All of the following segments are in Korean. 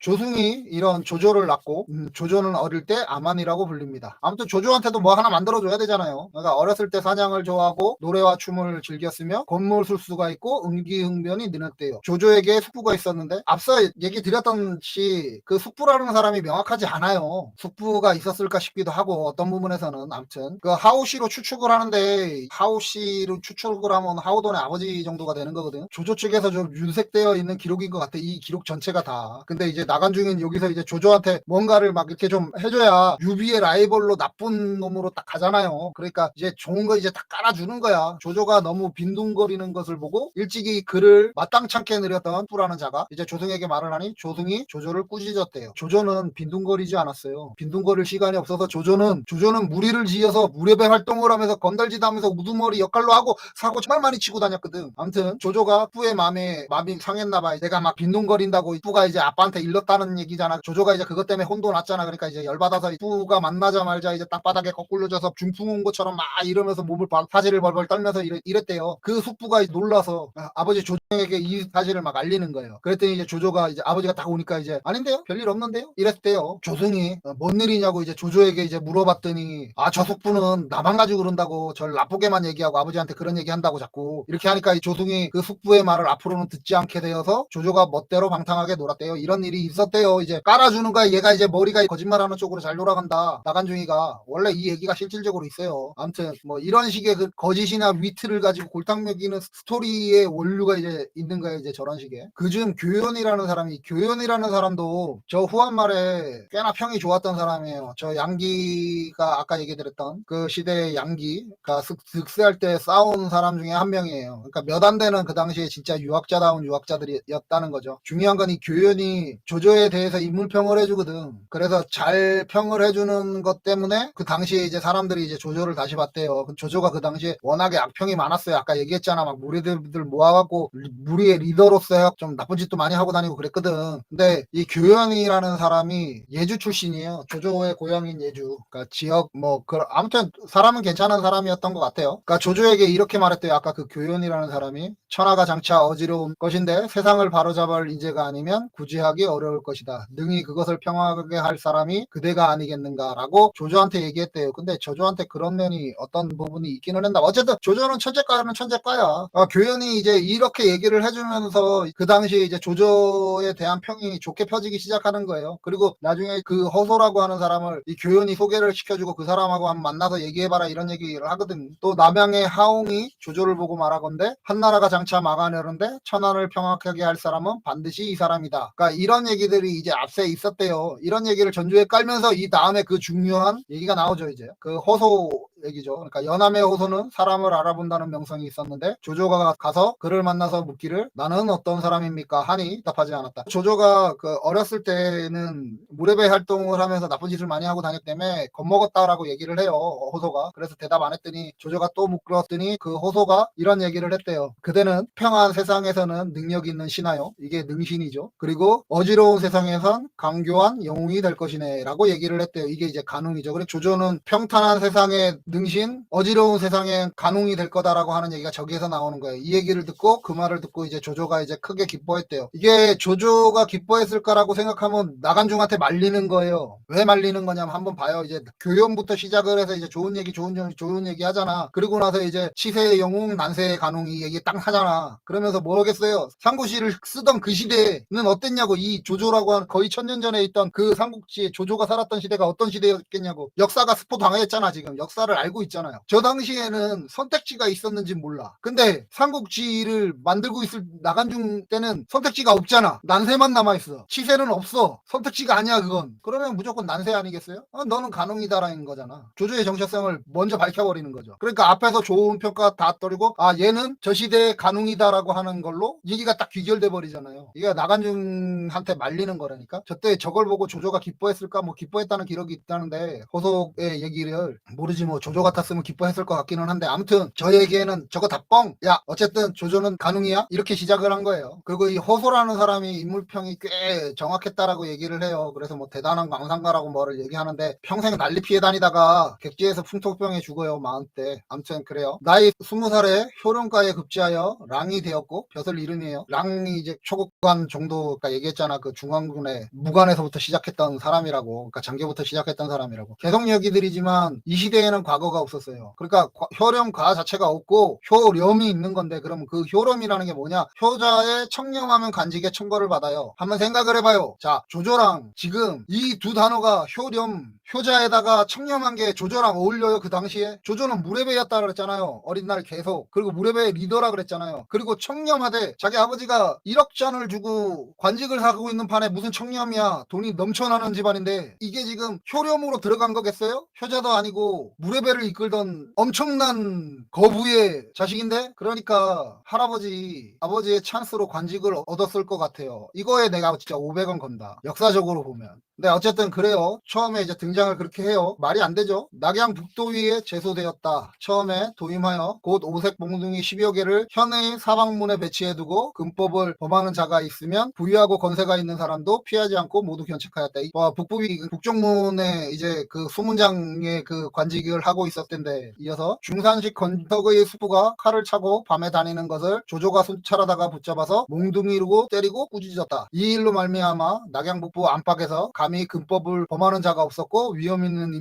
조승이 이런 조조를 낳고 조조는 어릴 때 아만이라고 불립니다. 아무튼 조조한테도 뭐 하나 만들어줘야 되잖아요. 그러니까 어렸을 때 사냥을 좋아하고 노래와 춤을 즐겼으며 권모술수가 있고 응기응변이 능했대요. 조조에게 숙부가 있었는데 앞서 얘기 드렸던시 그 숙부라는 사람이 명확하지 않아요. 숙부가 있었을까 싶기도 하고 어떤 부분에서는. 아무튼 그 하오씨로 추측을 하는데 하오씨로 추측을 하면 하오돈의 아버지 정도가 되는 거거든요. 조조 측에서 좀 윤색되어 있는 기록인 것 같아. 이 기록 전체가 다. 근데 이제 나간중은 여기서 이제 조조한테 뭔가를 막 이렇게 좀 해줘야 유비의 라이벌로 나쁜 놈으로 딱 가잖아요. 그러니까 이제 좋은 거 이제 딱 깔아주는 거야. 조조가 너무 빈둥거리는 것을 보고 일찍이 그를 마땅찮게 느렸던 뿌라는 자가 이제 조승에게 말을 하니 조승이 조조를 꾸짖었대요. 조조는 빈둥거리지 않았어요. 빈둥거릴 시간이 없어서 조조는 무리를 지어서 무렵에 활동을 하면서 건달짓 하면서 우두머리 역할로 하고 사고 정말 많이 치고 다녔거든. 아무튼 조조가 뿌의 마음이 상했나봐. 내가 막 빈둥거린다고 뿌가 이제 아빠한테 일렀다는 얘기잖아. 조조가 이제 그것 때문에 혼도 났잖아. 그러니까 이제 열받아서 뿌가 만나자마자 이제 땅바닥에 거꾸로 져서 중풍 온 것처럼 막 이러면서 몸을 사지를 벌벌 떨면서 이랬대요. 그 숙부가 놀라서 아버지 조정에게 이 사실을 막 알리는 거예요. 그랬더니 이제 조조가 이제 아버지가 딱 오니까 이제 아닌데요? 별일 없는데요? 이랬대요. 조승이 뭔 일이냐고 이제 조조에게 이제 물어봤더니 저 숙부는 나만 가지고 그런다고 절 나쁘게만 얘기하고 아버지한테 그런 얘기한다고 자꾸 이렇게 하니까 이 조승이 그 숙부의 말을 앞으로는 듣지 않게 되어서 조조가 멋대로 방탕하게 놀았대요. 이런 일이 있었대요. 이제 깔아주는 거야. 얘가 이제 머리가 거짓말하는 쪽으로 잘 돌아간다. 나간중이가 원래 이 얘기가 실질적으로 있어요. 아무튼 뭐 이런 식의 그 거짓이나 위트를 가지고 골탕 먹이는 스토리의 원류가 이제 있는 거예요. 이제 저런 식의. 그중 교현이라는 사람도 저 후한 말에 꽤나 평이 좋았던 사람이에요. 저 양기가 아까 얘기드렸던 그 시대의 양기가 득세할 때 싸운 사람 중에 한 명이에요. 그러니까 몇 안 되는 그 당시에 진짜 유학자다운 유학자들이었다는 거죠. 중요한 건 이 교현이 조조에 대해서 인물평을 해주거든. 그래서 잘 평을 해주는 것 때문에 그 당시에 이제 사람들이 이제 조조를 다시 봤대요. 조조가 그 당시에 워낙에 악평이 많았어요. 아까 얘기했잖아. 막 무리들 모아갖고 무리의 리더로서 좀 나쁜 짓도 많이 하고 다니고 그랬거든. 근데 이 교현이라는 사람이 예주 출신이에요. 조조의 고향인 예주. 그러니까 지역 아무튼 사람은 괜찮은 사람이었던 것 같아요. 그러니까 조조에게 이렇게 말했대요. 아까 그 교현이라는 사람이 천하가 장차 어지러운 것인데 세상을 바로잡을 인재가 아니면 구제하기 어려울 것이다. 능히 그것을 평화하게 할 사람이 그대가 아니겠는가라고 조조한테 얘기했대요. 근데 조조한테 그런 면이 어떤 부분이 있기는 했나. 어쨌든 조조는 천재가는 천재가야. 교현이 이제 이렇게 얘기를 해주면서 그 당시에 이제 조조에 대한 평이 좋게 펴지기 시작하는 거예요. 그리고 나중에 그 허소라고 하는 사람을 이 교현이 소개를 시켜주고 그 사람하고 한번 만나서 얘기해봐라 이런 얘기를 하거든. 또 남양의 하옹이 조조를 보고 말하건대 한나라가 장차 막아내는데 천하를 평화하게 할 사람은 반드시 이 사람이다. 그러니까 이런 얘기들이 이제 앞서 있었대요. 이런 얘기를 전주에 깔면서 이 다음에 그 중요한 얘기가 나오죠. 이제 그 호소 얘기죠. 그러니까 연암의 호소는 사람을 알아본다는 명성이 있었는데 조조가 가서 그를 만나서 묻기를 나는 어떤 사람입니까? 하니 답하지 않았다. 조조가 그 어렸을 때는 무렵에 활동을 하면서 나쁜 짓을 많이 하고 다녔기 때문에 겁먹었다라고 얘기를 해요. 호소가. 그래서 대답 안 했더니 조조가 또 묻었더니 그 호소가 이런 얘기를 했대요. 그대는 평안 세상에서는 능력 있는 신하요. 이게 능신이죠. 그리고 어지러운 세상에선 강교한 영웅이 될 것이네 라고 얘기를 했대요. 이게 이제 간웅이죠. 그래 조조는 평탄한 세상에 능신, 어지러운 세상에 간웅이 될 거다라고 하는 얘기가 저기에서 나오는 거예요. 이 얘기를 듣고 그 말을 듣고 이제 조조가 이제 크게 기뻐했대요. 이게 조조가 기뻐했을 거라고 생각하면 나간중한테 말리는 거예요. 왜 말리는 거냐면 한번 봐요. 이제 교연부터 시작을 해서 이제 좋은 얘기 하잖아. 그리고 나서 이제 치세의 영웅, 난세의 간웅 이 얘기 딱 하잖아. 그러면서 뭐겠어요? 삼국시를 쓰던 그 시대는 어땠냐고. 이 조조라고 하는 거의 1000년 전에 있던 그 삼국지에 조조가 살았던 시대가 어떤 시대였겠냐고. 역사가 스포 당했잖아. 지금 역사를 알고 있잖아요. 저 당시에는 선택지가 있었는지 몰라. 근데 삼국지를 만들고 있을 나간중 때는 선택지가 없잖아. 난세만 남아있어. 치세는 없어. 선택지가 아니야 그건. 그러면 무조건 난세 아니겠어요? 너는 간웅이다라는 거잖아. 조조의 정체성을 먼저 밝혀버리는 거죠. 그러니까 앞에서 좋은 평가 다 떨리고 얘는 저 시대의 간웅이다라고 하는 걸로 얘기가 딱 귀결돼 버리잖아요. 이게 나간중한테 말리는 거라니까. 저때 저걸 보고 조조가 기뻐했을까? 뭐 기뻐했다는 기록이 있다는데 호속의 얘기를 모르지 뭐 조조 같았으면 기뻐했을 것 같기는 한데, 아무튼 저에게는 저거 다 뻥. 야, 어쨌든 조조는 가능이야? 이렇게 시작을 한 거예요. 그리고 이 호소라는 사람이 인물평이 꽤 정확했다라고 얘기를 해요. 그래서 뭐 대단한 망상가라고 뭐를 얘기하는데, 평생 난리 피해 다니다가 객지에서 풍토병에 죽어요. 40대. 아무튼 그래요. 나이 20살에 효령과에 급제하여 랑이 되었고, 벼슬 이름이에요. 랑이 이제 초급관 정도, 그러니까 얘기했잖아. 그 중앙군의 무관에서부터 시작했던 사람이라고. 그러니까 장교부터 시작했던 사람이라고. 개성여기들이지만 이 시대에는 과거가 없었어요. 그러니까 효령과 자체가 없고 효렴이 있는 건데, 그럼 그 효렴이라는 게 뭐냐? 효자의 청렴하면 간직의 청거를 받아요. 한번 생각을 해봐요. 자, 조조랑 지금 이 두 단어가 효렴, 효자에다가 청렴한 게 조조랑 어울려요? 그 당시에? 조조는 무례배였다 그랬잖아요. 어린 날 계속. 그리고 무례배의 리더라 그랬잖아요. 그리고 청렴하되 자기 아버지가 1억 잔을 주고 관직을 사고 있는 판에 무슨 청렴이야. 돈이 넘쳐나는 집안인데 이게 지금 효렴으로 들어간 거겠어요? 효자도 아니고 무례배를 이끌던 엄청난 거부의 자식인데? 그러니까 할아버지, 아버지의 찬스로 관직을 얻었을 것 같아요. 이거에 내가 진짜 500원 건다. 역사적으로 보면. 네, 어쨌든 그래요. 처음에 이제 등장을 그렇게 해요. 말이 안 되죠. 낙양 북도위에 제소되었다. 처음에 도임하여 곧 오색 몽둥이 10여 개를 현의 사방문에 배치해두고 금법을 범하는 자가 있으면 부유하고 건세가 있는 사람도 피하지 않고 모두 견책하였다. 북부위 북정문에 이제 그 수문장에 그 관직을 하고 있었던데, 이어서 중산식 건덕의 수부가 칼을 차고 밤에 다니는 것을 조조가 순찰하다가 붙잡아서 몽둥이로 때리고 꾸짖었다. 이 일로 말미암아 낙양 북부 안팎에서 감히 금법을 범하는 자가 없었고 위험 있는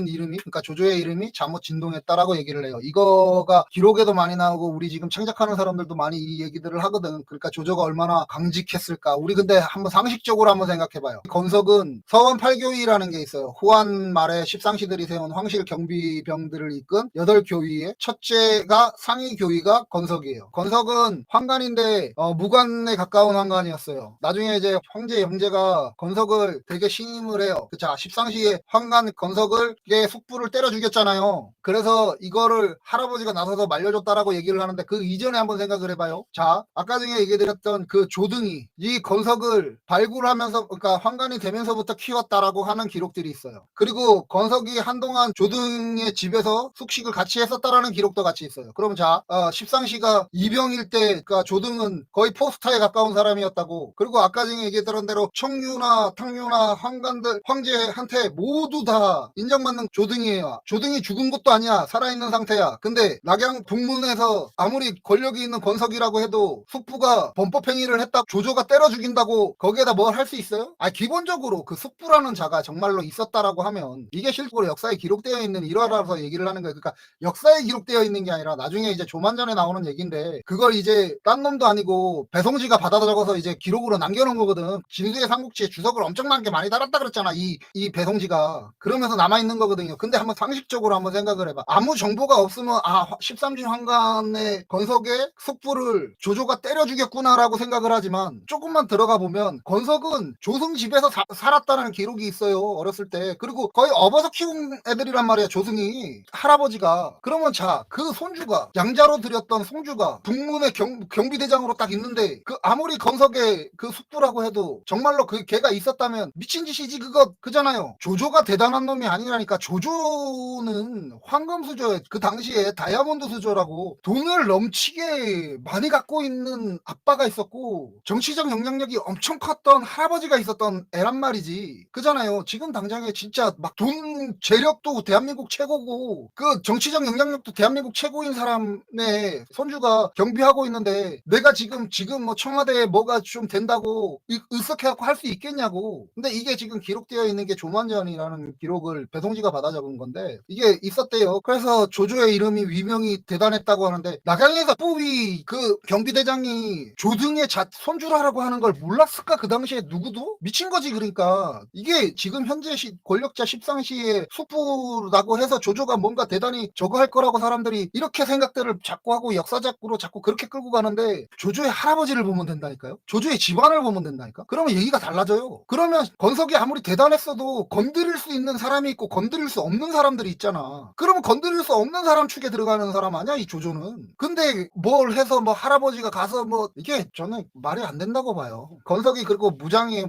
이름이, 그러니까 조조의 이름이 잘못 진동했다라고 얘기를 해요. 이거가 기록에도 많이 나오고 우리 지금 창작하는 사람들도 많이 이 얘기들을 하거든. 그러니까 조조가 얼마나 강직했을까. 우리 근데 한번 상식적으로 한번 생각해봐요. 건석은 서원 8교위라는 게 있어요. 후한 말에 십상시들이 세운 황실 경비병들을 이끈 8교위의 첫째가 상위 교위가 건석이에요. 건석은 환관인데 무관에 가까운 환관이었어요. 나중에 이제 황제 영제가 건석을 되게 신임을 해요. 자, 십상시에 환관 건석을 숙부를 때려 죽였잖아요. 그래서 이거를 할아버지가 나서서 말려줬다라고 얘기를 하는데, 그 이전에 한번 생각을 해봐요. 자, 아까 전에 얘기드렸던 그 조등이 이 건석을 발굴하면서, 그러니까 환관이 되면서부터 키웠다라고 하는 기록들이 있어요. 그리고 건석이 한동안 조등의 집에서 숙식을 같이 했었다라는 기록도 같이 있어요. 그럼 자, 십상시가 이병일 때, 그러니까 조등은 거의 포스타에 가까운 사람이었다고. 그리고 아까 전에 얘기했던 대로 청류나 탕류나 환관들, 황제한테 모두 다 인정받는 조등이에요. 조등이 죽은 것도 아니야. 살아있는 상태야. 근데 낙양 북문에서 아무리 권력이 있는 건석이라고 해도 숙부가 범법행위를 했다, 조조가 때려 죽인다고 거기에다 뭘 할 수 있어요? 기본적으로 그 숙부라는 자가 정말로 있었다라고 하면 이게 실제로 역사에 기록되어 있는 일화라서 얘기를 하는 거예요. 그러니까 역사에 기록되어 있는 게 아니라 나중에 이제 조만전에 나오는 얘기인데, 그걸 이제 딴 놈도 아니고 배송지가 받아 적어서 이제 기록으로 남겨놓은 거거든. 진수의 삼국지에 주석을 엄청나게 많이 달았다 그랬잖아. 이 배송지가. 그러면서 남아있는 거거든요. 근데 한번 상식적으로 한번 생각을 해봐. 아무 정보가 없으면 13진 환관의 건석의 숙부를 조조가 때려 죽였구나라고 생각을 하지만, 조금만 들어가 보면 건석은 조승 집에서 살았다는 기록이 있어요. 어렸을 때. 그리고 거의 업어서 키운 애들이란 말이야, 조승이. 할아버지가. 그러면 자, 그 손주가, 양자로 들였던 송주가 북문의 경비대장으로 딱 있는데, 그 아무리 건석의 그 숙부라고 해도 정말로 그 걔가 있었다면 미친 짓이지. 그잖아요. 조조가 대단한 놈이 아니라니까. 조조는 황금 수저, 그 당시에 다이아몬드 수저라고 돈을 넘치게 많이 갖고 있는 아빠가 있었고 정치적 영향력이 엄청 컸던 할아버지가 있었던 애란 말이지. 그잖아요. 지금 당장에 진짜 막 돈 재력도 대한민국 최고고 그 정치적 영향력도 대한민국 최고인 사람의 손주가 경비하고 있는데, 내가 지금 뭐 청와대에 뭐가 좀 된다고 으쓱해갖고 할 수 있겠냐고. 근데 이게 지금 기록되어 있는 게 조만전이라는 기록을 배송지가 받아 적은 건데 이게 있었대요. 그래서 조조의 이름이 위명이 대단했다고 하는데, 낙양에서 뽑이 그 경비대장이 조등의 손주라고 하는 걸 몰랐을까? 그 당시에 누구도? 미친 거지. 그러니까 이게 지금 현재 권력자 십상시의 숙부라고 해서 조조가 뭔가 대단히 저거 할 거라고 사람들이 이렇게 생각들을 자꾸 하고 역사적으로 자꾸 그렇게 끌고 가는데, 조조의 할아버지를 보면 된다니까요. 조조의 집안을 보면 된다니까. 그러면 얘기가 달라져요. 그러면 건석이 아무리 대단했어도 건드릴 수 있는 사람이 있고 건드릴 수 없는 사람들이 있잖아. 그러면 건드릴 수 없는 사람 축에 들어가는 사람 아니야, 이 조조는. 근데 뭘 해서 뭐 할아버지가 가서 뭐, 이게 저는 말이 안 된다고 봐요. 건석이 그리고 무장에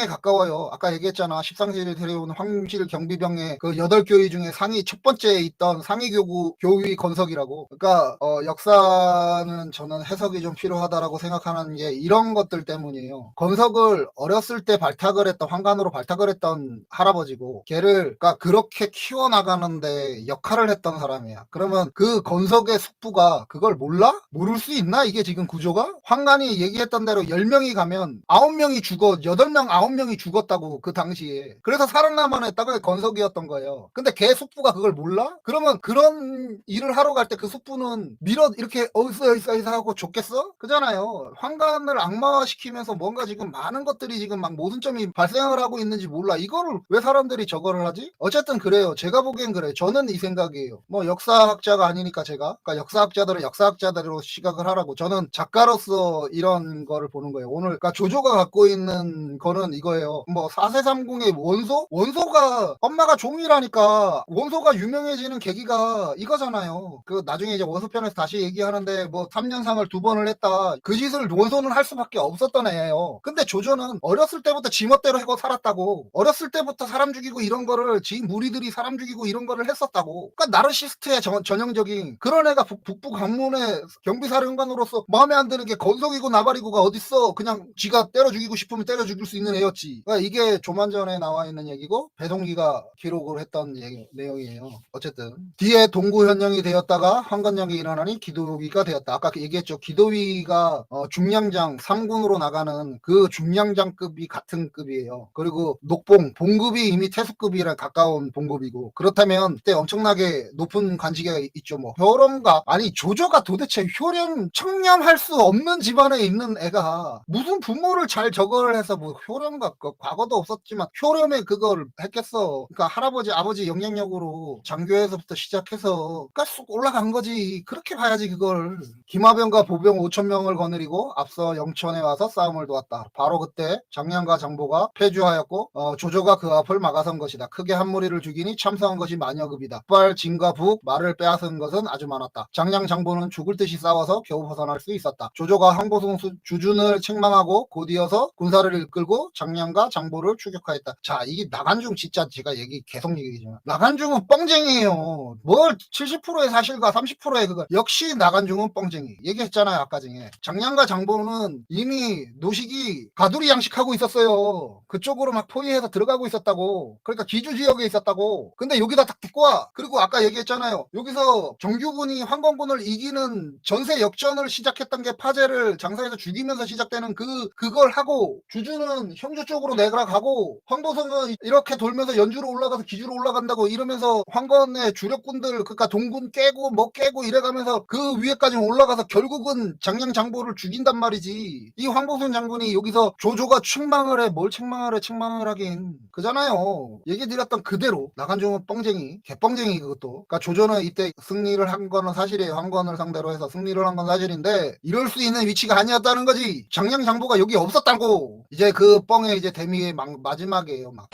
가까워요. 아까 얘기했잖아. 십상시를 데려온 황실 경비병의 그 8 교위 중에 상위 첫 번째에 있던 상위 교위 건석이라고. 그러니까 역사는 저는 해석이 좀 필요하다라고 생각하는 게 이런 것들 때문이에요. 건석을 어렸을 때 발탁을 했던 환관으로 발탁을 했던 할아버지고 걔를 그러니까 그렇게 키워나가는데 역할을 했던 사람이야. 그러면 그 건석의 숙부가 그걸 몰라? 모를 수 있나? 이게 지금 구조가? 환관이 얘기했던 대로 10명이 가면 9명이 죽어 8명 9명이 죽었다고 그 당시에. 그래서 살아남아냈다고 건석이었던 거예요. 근데 걔 숙부가 그걸 몰라? 그러면 그런 일을 하러 갈 때 그 숙부는 밀어 이렇게 어이서 하고 줬겠어? 그잖아요. 환관을 악마화시키면서 뭔가 지금 많은 것들이 지금 막 모순점이 발생을 하고 있는지 몰라. 이거를 왜 사람들이 저거를 하지? 어쨌든 그래요. 제가 보기엔 그래요. 저는 이 생각이에요. 뭐 역사학자가 아니니까 제가. 그러니까 역사학자들은 역사학자대로 시각을 하라고. 저는 작가로서 이런 거를 보는 거예요. 오늘 그러니까 조조가 갖고 있는 거는 이거예요. 뭐 4세3공의 원소? 원소가 엄마가 종이라니까 원소가 유명해지는 계기가 이거잖아요. 그 나중에 이제 원소편에서 다시 얘기하는데 뭐 3년상을 2번을 했다. 그 짓을 원소는 할 수밖에 없었던 애예요. 근데 조조는 어렸을 때부터 지멋대로 하고 살았다고. 어렸을 때부터 사람 죽이고 이런 거를 지 무리들이 사람 죽이고 이런 거를 했었다고. 그러니까 나르시스트의 전형적인 그런 애가 북부 관문의 경비사령관으로서 마음에 안 드는 게 건석이고 나발이고가 어딨어. 그냥 지가 때려 죽이고 싶으면 때려 죽일 수 있는 애였지. 그러니까 이게 조만전에 나와 있는 얘기고 배동기가 기록을 했던 내용이에요. 어쨌든 뒤에 동구현령이 되었다가 황건역이 일어나니 기도위가 되었다. 아까 얘기했죠. 기도위가 중량장 3군으로 나가는 그 중량장급이 같은 급이에요. 그리고 녹봉 봉급이 이미 태수급이랑 가까운 봉급이고 그렇다면 그때 엄청나게 높은 관직에 있죠. 뭐 효령가 아니 조조가 도대체 효령 청렴할 수 없는 집안에 있는 애가 무슨 부모를 잘 저거를 해서 뭐 효령가 과거도 없었지만 효령에 그걸 했겠어. 그러니까 할아버지 아버지 영향력으로 장교에서부터 시작해서 그러니까 쑥 올라간 거지. 그렇게 봐야지 그걸. 김하병과 보병 5,000명을 거느리고 앞서 영천에 와서 싸움을 도왔다. 바로 그때 장량과 장보가 패주하였고 조조가 그 앞을 막아선 것이다. 크게 한 무리를 죽이니 참사한 것이 만여급이다. 북발 진과 북 말을 빼앗은 것은 아주 많았다. 장량 장보는 죽을 듯이 싸워서 겨우 벗어날 수 있었다. 조조가 황보성 주준을 책망하고 곧이어서 군사를 이끌고 장량과 장보를 추격하였다. 자 이게 나간중 진짜 제가 계속 얘기지만 나간중은 뻥쟁이에요. 뭘 70%의 사실과 30%의 그거 역시 나간중은 뻥쟁이 얘기했잖아요. 아까 중에 장량과 장보는 이미 노식이 가두리 양식하고 있었어요. 그쪽으로 막 포위해서 들어가고 있었다고. 그러니까 기주 지역에 있었다고. 근데 여기다 딱 데리고 와. 그리고 아까 얘기했잖아요. 여기서 정규군이 황건군을 이기는 전세 역전을 시작했던 게 파제를 장사해서 죽이면서 시작되는 그걸 하고 주주는 형주 쪽으로 내려가고 황보성은 이렇게 돌면서 연주로 올라가서 기주로 올라간다고 이러면서 황건의 주력군들 그러니까 동군 깨고 뭐 깨고 이래가면서 그 위에까지 올라가서 결국은 장량 장보를 죽인단 말이지. 이 황보성 장군이 여기서 조조가 책망을 해. 뭘 책망을 해. 책망을 하긴 그잖아요. 얘기 드렸던 그대로 나간중은 뻥쟁이 개뻥쟁이 그것도. 그러니까 조조는 이때 승리를 한 거는 사실이에요. 황건을 상대로 해서 승리를 한 건 사실인데 이럴 수 있는 위치가 아니었다는 거지. 장량 장보가 여기 없었다고. 이제 그 뻥에 이제 데미의 마지막이에요. 막